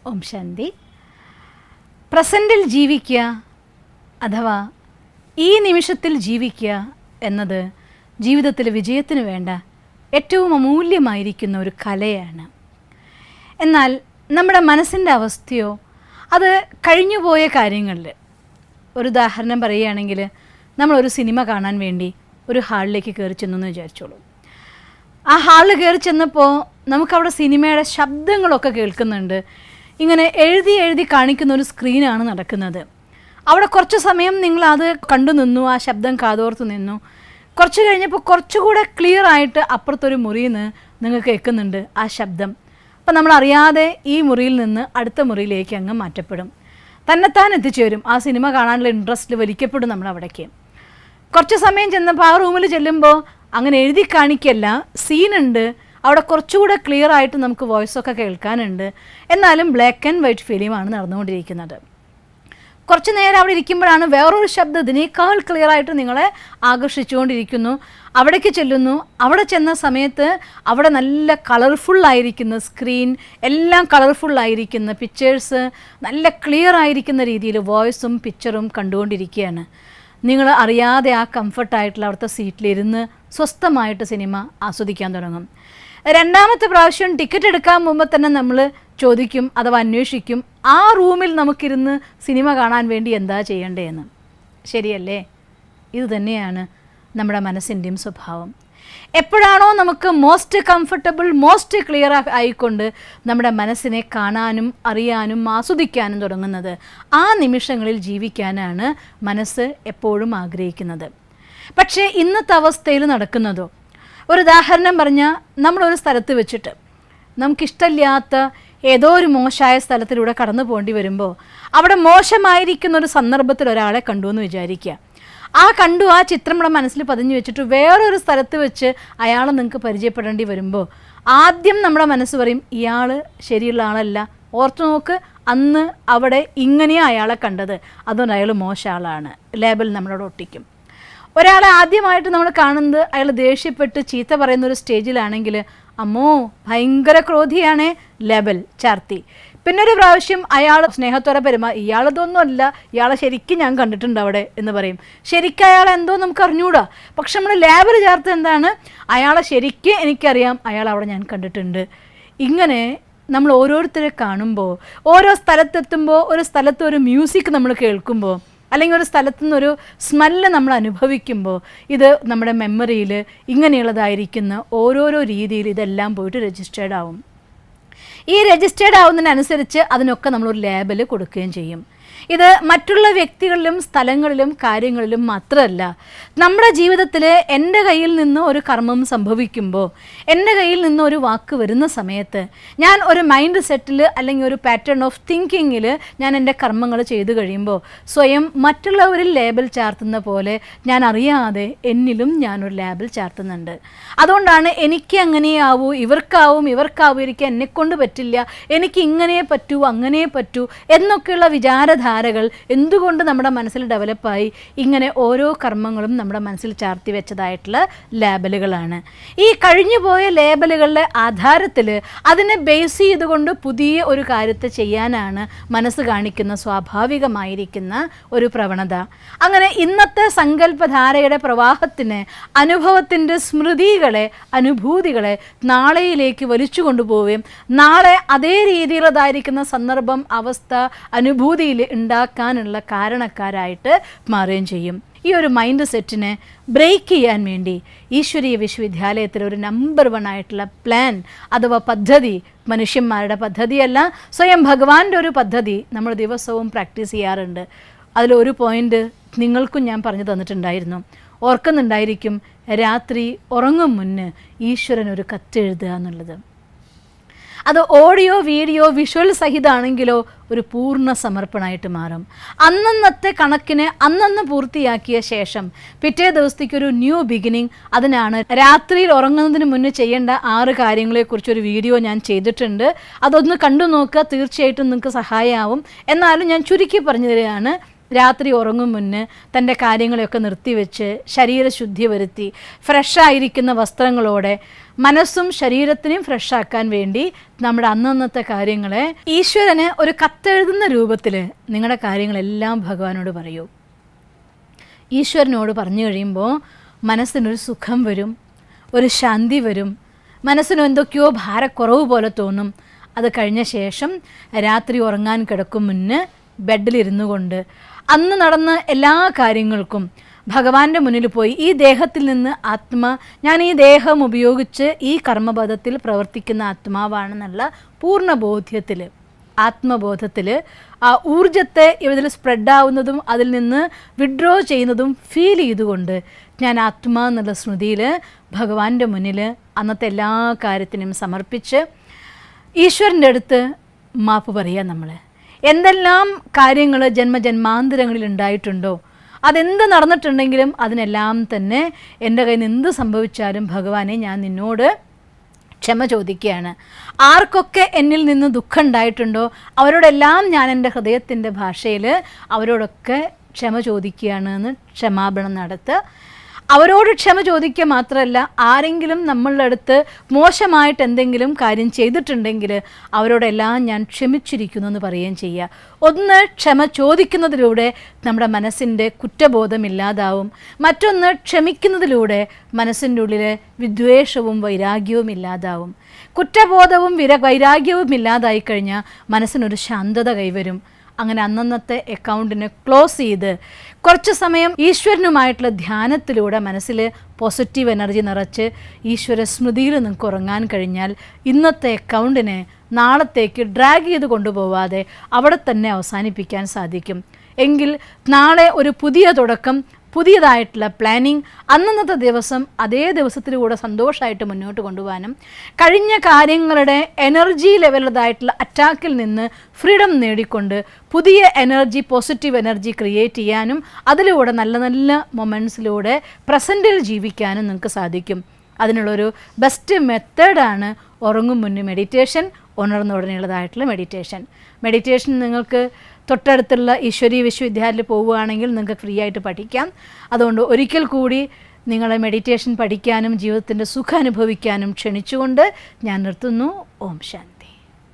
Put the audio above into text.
ഓം ശാന്തി. പ്രസൻറ്റിൽ ജീവിക്കുക അഥവാ ഈ നിമിഷത്തിൽ ജീവിക്കുക എന്നത് ജീവിതത്തിൽ വിജയത്തിന് വേണ്ട ഏറ്റവും അമൂല്യമായിരിക്കുന്ന ഒരു കലയാണ്. എന്നാൽ നമ്മുടെ മനസ്സിൻ്റെ അവസ്ഥയോ അത് കഴിഞ്ഞുപോയ കാര്യങ്ങളിൽ, ഒരു ഉദാഹരണം പറയുകയാണെങ്കിൽ നമ്മളൊരു സിനിമ കാണാൻ വേണ്ടി ഒരു ഹാളിലേക്ക് കയറി ചെന്നെന്ന് വിചാരിച്ചോളൂ. ആ ഹാളിൽ കയറി ചെന്നപ്പോൾ നമുക്കവിടെ സിനിമയുടെ ശബ്ദങ്ങളൊക്കെ കേൾക്കുന്നുണ്ട്. ഇങ്ങനെ എഴുതി കാണിക്കുന്ന ഒരു സ്ക്രീനാണ് നടക്കുന്നത്. അവിടെ കുറച്ച് സമയം നിങ്ങളത് കണ്ടു നിന്നു, ആ ശബ്ദം കാതോർത്ത് നിന്നു. കുറച്ച് കഴിഞ്ഞപ്പോൾ കുറച്ചുകൂടെ ക്ലിയർ ആയിട്ട് അപ്പുറത്തൊരു മുറിയിൽ നിന്ന് നിങ്ങൾക്ക് കേൾക്കുന്നുണ്ട് ആ ശബ്ദം. അപ്പം നമ്മളറിയാതെ ഈ മുറിയിൽ നിന്ന് അടുത്ത മുറിയിലേക്ക് അങ്ങ് മാറ്റപ്പെടും. തന്നെത്താൻ എത്തിച്ചേരും. ആ സിനിമ കാണാനുള്ള ഇൻട്രസ്റ്റിൽ വലിക്കപ്പെടും നമ്മൾ അവിടേക്ക്. കുറച്ച് സമയം ചെന്നപ്പോൾ ആ റൂമിൽ ചെല്ലുമ്പോൾ അങ്ങനെ എഴുതി കാണിക്കല്ല, സീനുണ്ട്. അവിടെ കുറച്ചുകൂടെ ക്ലിയർ ആയിട്ട് നമുക്ക് വോയിസൊക്കെ കേൾക്കാനുണ്ട്. എന്നാലും ബ്ലാക്ക് ആൻഡ് വൈറ്റ് ഫിലിമാണ് നടന്നുകൊണ്ടിരിക്കുന്നത്. കുറച്ച് നേരം അവിടെ ഇരിക്കുമ്പോഴാണ് വേറൊരു ശബ്ദം ഇതിനേക്കാൾ ക്ലിയർ ആയിട്ട് നിങ്ങളെ ആകർഷിച്ചുകൊണ്ടിരിക്കുന്നു. അവിടേക്ക് ചെല്ലുന്നു. അവിടെ ചെന്ന സമയത്ത് അവിടെ നല്ല കളർഫുള്ളായിരിക്കുന്ന സ്ക്രീൻ, എല്ലാം കളർഫുള്ളായിരിക്കുന്ന പിക്ചേഴ്സ്, നല്ല ക്ലിയർ ആയിരിക്കുന്ന രീതിയിൽ വോയിസും പിക്ചറും കണ്ടുകൊണ്ടിരിക്കുകയാണ്. നിങ്ങൾ അറിയാതെ ആ കംഫർട്ടായിട്ടുള്ള അവിടുത്തെ സീറ്റിലിരുന്ന് സ്വസ്ഥമായിട്ട് സിനിമ ആസ്വദിക്കാൻ തുടങ്ങും. രണ്ടാമത്തെ പ്രാവശ്യം ടിക്കറ്റ് എടുക്കാൻ മുമ്പ് തന്നെ നമ്മൾ ചോദിക്കും അഥവാ അന്വേഷിക്കും, ആ റൂമിൽ നമുക്കിരുന്ന് സിനിമ കാണാൻ വേണ്ടി എന്താ ചെയ്യേണ്ടതെന്ന്. ശരിയല്ലേ? ഇത് തന്നെയാണ് നമ്മുടെ മനസ്സിൻ്റെയും സ്വഭാവം. എപ്പോഴാണോ നമുക്ക് മോസ്റ്റ് കംഫർട്ടബിൾ, മോസ്റ്റ് ക്ലിയർ ആയിക്കൊണ്ട് നമ്മുടെ മനസ്സിനെ കാണാനും അറിയാനും ആസ്വദിക്കാനും തുടങ്ങുന്നത്, ആ നിമിഷങ്ങളിൽ ജീവിക്കാനാണ് മനസ്സ് എപ്പോഴും ആഗ്രഹിക്കുന്നത്. പക്ഷേ ഇന്നത്തെ അവസ്ഥയിൽ നടക്കുന്നതോ, ഒരു ഉദാഹരണം പറഞ്ഞാൽ നമ്മളൊരു സ്ഥലത്ത് വെച്ചിട്ട് നമുക്കിഷ്ടമില്ലാത്ത ഏതോ ഒരു മോശമായ സ്ഥലത്തിലൂടെ കടന്നു പോകേണ്ടി വരുമ്പോൾ അവിടെ മോശമായിരിക്കുന്ന ഒരു സന്ദർഭത്തിൽ ഒരാളെ കണ്ടു എന്ന് വിചാരിക്കുക. ആ ചിത്രം നമ്മുടെ മനസ്സിൽ പതിഞ്ഞു വെച്ചിട്ട് വേറൊരു സ്ഥലത്ത് വെച്ച് അയാളെ നിങ്ങൾക്ക് പരിചയപ്പെടേണ്ടി വരുമ്പോൾ ആദ്യം നമ്മുടെ മനസ്സ് പറയും, ഇയാൾ ശരിയുള്ള ആളല്ല, ഓർത്തു നോക്ക്, അന്ന് അവിടെ ഇങ്ങനെയാണ് അയാളെ കണ്ടത്, അതുകൊണ്ട് അയാൾ മോശം ആളാണ്, ലേബൽ നമ്മളോട് ഒട്ടിക്കും. ഒരാളെ ആദ്യമായിട്ട് നമ്മൾ കാണുന്നത് അയാൾ ദേഷ്യപ്പെട്ട് ചീത്ത പറയുന്നൊരു സ്റ്റേജിലാണെങ്കിൽ, അമ്മോ ഭയങ്കര ക്രോധിയാണ്, ലേബൽ ചാർത്തി. പിന്നെ ഒരു പ്രാവശ്യം അയാൾ സ്നേഹത്തോടെ ഇയാളതൊന്നുമല്ല, ഇയാളെ ശരിക്കും ഞാൻ കണ്ടിട്ടുണ്ട് അവിടെ എന്ന് പറയും. ശരിക്കും അയാൾ എന്തോ നമുക്ക് അറിഞ്ഞൂടാ, പക്ഷെ നമ്മൾ ലേബൽ ചേർത്ത് എന്താണ്, അയാളെ ശരിക്കും എനിക്കറിയാം, അയാൾ അവിടെ ഞാൻ കണ്ടിട്ടുണ്ട്. ഇങ്ങനെ നമ്മൾ ഓരോരുത്തരെ കാണുമ്പോൾ, ഓരോ സ്ഥലത്തെത്തുമ്പോൾ, ഒരു സ്ഥലത്ത് ഒരു മ്യൂസിക് നമ്മൾ കേൾക്കുമ്പോൾ, അല്ലെങ്കിൽ ഒരു സ്ഥലത്തു നിന്നൊരു സ്മെല്ല് നമ്മൾ അനുഭവിക്കുമ്പോൾ, ഇത് നമ്മുടെ മെമ്മറിയിൽ ഇങ്ങനെയുള്ളതായിരിക്കുന്ന ഓരോരോ രീതിയിൽ ഇതെല്ലാം പോയിട്ട് രജിസ്റ്റേർഡ് ആവും. ഈ രജിസ്റ്റേർഡ് ആവുന്നതിനനുസരിച്ച് അതിനൊക്കെ നമ്മളൊരു ലേബൽ കൊടുക്കുകയും ചെയ്യും. ഇത് മറ്റുള്ള വ്യക്തികളിലും സ്ഥലങ്ങളിലും കാര്യങ്ങളിലും മാത്രമല്ല, നമ്മുടെ ജീവിതത്തിൽ എൻ്റെ കയ്യിൽ നിന്ന് ഒരു കർമ്മം സംഭവിക്കുമ്പോൾ, എൻ്റെ കയ്യിൽ നിന്ന് ഒരു വാക്ക് വരുന്ന സമയത്ത്, ഞാൻ ഒരു മൈൻഡ് സെറ്റിൽ അല്ലെങ്കിൽ ഒരു പാറ്റേൺ ഓഫ് തിങ്കിങ്ങിൽ ഞാൻ എൻ്റെ കർമ്മങ്ങൾ ചെയ്തു കഴിയുമ്പോൾ സ്വയം മറ്റുള്ളവരിൽ ലേബൽ ചാർത്തുന്ന പോലെ ഞാൻ അറിയാതെ എന്നിലും ഞാനൊരു ലേബൽ ചാർത്തുന്നുണ്ട്. അതുകൊണ്ടാണ് എനിക്ക് അങ്ങനെയാവൂ, ഇവർക്കാവും ഇരിക്കാൻ എന്നെക്കൊണ്ട് പറ്റില്ല, എനിക്ക് ഇങ്ങനെ പറ്റൂ അങ്ങനെ പറ്റൂ എന്നൊക്കെയുള്ള വിചാരധാരകൾ എന്തുകൊണ്ട് നമ്മുടെ മനസ്സിൽ ഡെവലപ്പായി. ഇങ്ങനെ ഓരോ കർമ്മങ്ങളും നമ്മുടെ മനസ്സിൽ ചാർത്തി വെച്ചതായിട്ടുള്ള ലേബലുകളാണ്. ഈ കഴിഞ്ഞുപോയ ലേബലുകളുടെ ആധാരത്തിൽ അതിനെ ബേസ് ചെയ്തുകൊണ്ട് പുതിയ ഒരു കാര്യത്തെ ചെയ്യാനാണ് മനസ്സ് കാണിക്കുന്ന സ്വാഭാവികമായിരിക്കുന്ന ഒരു പ്രവണത. അങ്ങനെ ഇന്നത്തെ സങ്കല്പധാരയുടെ പ്രവാഹത്തിന് അനുഭവത്തിൻ്റെ സ്മൃതികളെ, അനുഭൂതികളെ നാളെയിലേക്ക് വലിച്ചു കൊണ്ടുപോവുകയും നാളെ അതേ രീതിയിലുള്ളതായിരിക്കുന്ന സന്ദർഭം, അവസ്ഥ, അനുഭൂതിയിൽ ഉണ്ടാക്കാനുള്ള കാരണക്കാരായിട്ട് മാറുകയും ചെയ്യും. ഈ ഒരു മൈൻഡ് സെറ്റിനെ ബ്രേക്ക് ചെയ്യാൻ വേണ്ടി ഈശ്വരീയ വിശ്വവിദ്യാലയത്തിൽ ഒരു നമ്പർ 1 ആയിട്ടുള്ള പ്ലാൻ അഥവാ പദ്ധതി, മനുഷ്യന്മാരുടെ പദ്ധതിയല്ല, സ്വയം ഭഗവാന്റെ ഒരു പദ്ധതി നമ്മൾ ദിവസവും പ്രാക്ടീസ് ചെയ്യാറുണ്ട്. അതിലൊരു പോയിന്റ് നിങ്ങൾക്കും ഞാൻ പറഞ്ഞു തന്നിട്ടുണ്ടായിരുന്നു, ഓർക്കുന്നുണ്ടായിരിക്കും. രാത്രി ഉറങ്ങും മുന്ന് ഈശ്വരനൊരു കത്തെഴുതുക എന്നുള്ളത്. അത് ഓഡിയോ, വീഡിയോ, വിഷ്വൽ സഹിതമാണെങ്കിലോ ഒരു പൂർണ്ണ സമർപ്പണമായിട്ട് മാറും. അന്നന്നത്തെ കണക്കിന് അന്നന്ന് പൂർത്തിയാക്കിയ ശേഷം പിറ്റേ ദിവസത്തേക്കൊരു ന്യൂ ബിഗിനിങ്. അതിനാണ് രാത്രിയിൽ ഉറങ്ങുന്നതിന് മുന്നേ ചെയ്യേണ്ട 6 കാര്യങ്ങളെക്കുറിച്ചൊരു വീഡിയോ ഞാൻ ചെയ്തിട്ടുണ്ട്. അതൊന്ന് കണ്ടു നോക്കുക, തീർച്ചയായിട്ടും നിങ്ങൾക്ക് സഹായമാവും. എന്നാലും ഞാൻ ചുരുക്കി പറഞ്ഞു തരികയാണ്. രാത്രി ഉറങ്ങും മുന്നേ തൻ്റെ കാര്യങ്ങളെയൊക്കെ നിർത്തിവെച്ച് ശരീരശുദ്ധി വരുത്തി ഫ്രഷായിരിക്കുന്ന വസ്ത്രങ്ങളോടെ മനസ്സും ശരീരത്തിനെയും ഫ്രഷാക്കാൻ വേണ്ടി നമ്മുടെ അന്നന്നത്തെ കാര്യങ്ങളെ ഈശ്വരന് ഒരു കത്തെഴുതുന്ന രൂപത്തിൽ നിങ്ങളുടെ കാര്യങ്ങളെല്ലാം ഭഗവാനോട് പറയൂ. ഈശ്വരനോട് പറഞ്ഞു കഴിയുമ്പോൾ മനസ്സിനൊരു സുഖം വരും, ഒരു ശാന്തി വരും, മനസ്സിന് എന്തൊക്കെയോ ഭാരക്കുറവ് പോലെ തോന്നും. അത് കഴിഞ്ഞ ശേഷം രാത്രി ഉറങ്ങാൻ കിടക്കും മുന്നേ ബെഡിലിരുന്നു കൊണ്ട് അന്ന് നടന്ന എല്ലാ കാര്യങ്ങൾക്കും ഭഗവാന്റെ മുന്നിൽ പോയി ഈ ദേഹത്തിൽ നിന്ന് ഞാൻ ഈ ദേഹം ഉപയോഗിച്ച് ഈ കർമ്മപഥത്തിൽ പ്രവർത്തിക്കുന്ന ആത്മാവാണെന്നുള്ള പൂർണ്ണ ബോധ്യത്തിൽ, ആത്മബോധത്തിൽ ആ ഊർജത്തെ ഇതിൽ സ്പ്രെഡാവുന്നതും അതിൽ നിന്ന് വിഡ്രോ ചെയ്യുന്നതും ഫീൽ ചെയ്തുകൊണ്ട് ഞാൻ ആത്മാ എന്നുള്ള സ്മൃതിയിൽ ഭഗവാന്റെ മുന്നിൽ അന്നത്തെ എല്ലാ കാര്യത്തിനും സമർപ്പിച്ച് ഈശ്വരൻ്റെ അടുത്ത് മാപ്പ് പറയുക. നമ്മൾ എന്തെല്ലാം കാര്യങ്ങൾ ജന്മജന്മാന്തരങ്ങളിൽ ഉണ്ടായിട്ടുണ്ടോ, അതെന്ത് നടന്നിട്ടുണ്ടെങ്കിലും അതിനെല്ലാം തന്നെ എൻ്റെ കയ്യിൽ നിന്ന് എന്ത് സംഭവിച്ചാലും ഭഗവാനെ ഞാൻ നിന്നോട് ക്ഷമ ചോദിക്കുകയാണ്. ആർക്കൊക്കെ എന്നിൽ നിന്ന് ദുഃഖം ഉണ്ടായിട്ടുണ്ടോ അവരോടെല്ലാം ഞാൻ എൻ്റെ ഹൃദയത്തിൻ്റെ ഭാഷയിൽ അവരോടൊക്കെ ക്ഷമ ചോദിക്കുകയാണ് എന്ന് ക്ഷമാപണം നടത്തുക. അവരോട് ക്ഷമ ചോദിക്കുക മാത്രമല്ല, ആരെങ്കിലും നമ്മളുടെ അടുത്ത് മോശമായിട്ട് എന്തെങ്കിലും കാര്യം ചെയ്തിട്ടുണ്ടെങ്കിൽ അവരോടെല്ലാം ഞാൻ ക്ഷമിച്ചിരിക്കുന്നു എന്ന് പറയുകയും ചെയ്യുക. ഒന്ന്, ക്ഷമ ചോദിക്കുന്നതിലൂടെ നമ്മുടെ മനസ്സിൻ്റെ കുറ്റബോധമില്ലാതാവും. മറ്റൊന്ന്, ക്ഷമിക്കുന്നതിലൂടെ മനസ്സിൻ്റെ ഉള്ളിൽ വിദ്വേഷവും വൈരാഗ്യവും ഇല്ലാതാവും. കുറ്റബോധവും വൈരാഗ്യവും ഇല്ലാതായി കഴിഞ്ഞാൽ മനസ്സിനൊരു ശാന്തത കൈവരും. അങ്ങനെ അന്നന്നത്തെ അക്കൗണ്ടിനെ ക്ലോസ് ചെയ്ത് കുറച്ച് സമയം ഈശ്വരനുമായിട്ടുള്ള ധ്യാനത്തിലൂടെ മനസ്സിൽ പോസിറ്റീവ് എനർജി നിറച്ച് ഈശ്വര സ്മൃതിയിൽ നിങ്ങൾക്ക് ഉറങ്ങാൻ കഴിഞ്ഞാൽ ഇന്നത്തെ അക്കൗണ്ടിനെ നാളത്തേക്ക് ഡ്രാഗ് ചെയ്ത് കൊണ്ടുപോവാതെ അവിടെ തന്നെ അവസാനിപ്പിക്കാൻ സാധിക്കും. എങ്കിൽ നാളെ ഒരു പുതിയ തുടക്കം, പുതിയതായിട്ടുള്ള പ്ലാനിങ് അന്നത്തെ ദിവസം അതേ ദിവസത്തിലൂടെ സന്തോഷമായിട്ട് മുന്നോട്ട് കൊണ്ടുപോകാനും കഴിഞ്ഞ കാര്യങ്ങളുടെ എനർജി ലെവലുള്ളതായിട്ടുള്ള അറ്റാക്കിൽ നിന്ന് ഫ്രീഡം നേടിക്കൊണ്ട് പുതിയ എനർജി, പോസിറ്റീവ് എനർജി ക്രിയേറ്റ് ചെയ്യാനും അതിലൂടെ നല്ല നല്ല മൊമെൻറ്റ്സിലൂടെ പ്രസൻറ്റിൽ ജീവിക്കാനും നിങ്ങൾക്ക് സാധിക്കും. അതിനുള്ളൊരു ബെസ്റ്റ് മെത്തേഡാണ് ഉറങ്ങും മുന്നേ മെഡിറ്റേഷൻ, ഉണർന്ന ഉടനെയുള്ളതായിട്ടുള്ള മെഡിറ്റേഷൻ നിങ്ങൾക്ക് തൊട്ടടുത്തുള്ള ഈശ്വരീ വിശ്വവിദ്യാലയത്തിൽ പോവുകയാണെങ്കിൽ നിങ്ങൾക്ക് ഫ്രീ ആയിട്ട് പഠിക്കാം. അതുകൊണ്ട് ഒരിക്കൽ കൂടി നിങ്ങളെ മെഡിറ്റേഷൻ പഠിക്കാനും ജീവിതത്തിൻ്റെ സുഖം അനുഭവിക്കാനും ക്ഷണിച്ചുകൊണ്ട് ഞാൻ നിർത്തുന്നു. ഓം ശാന്തി.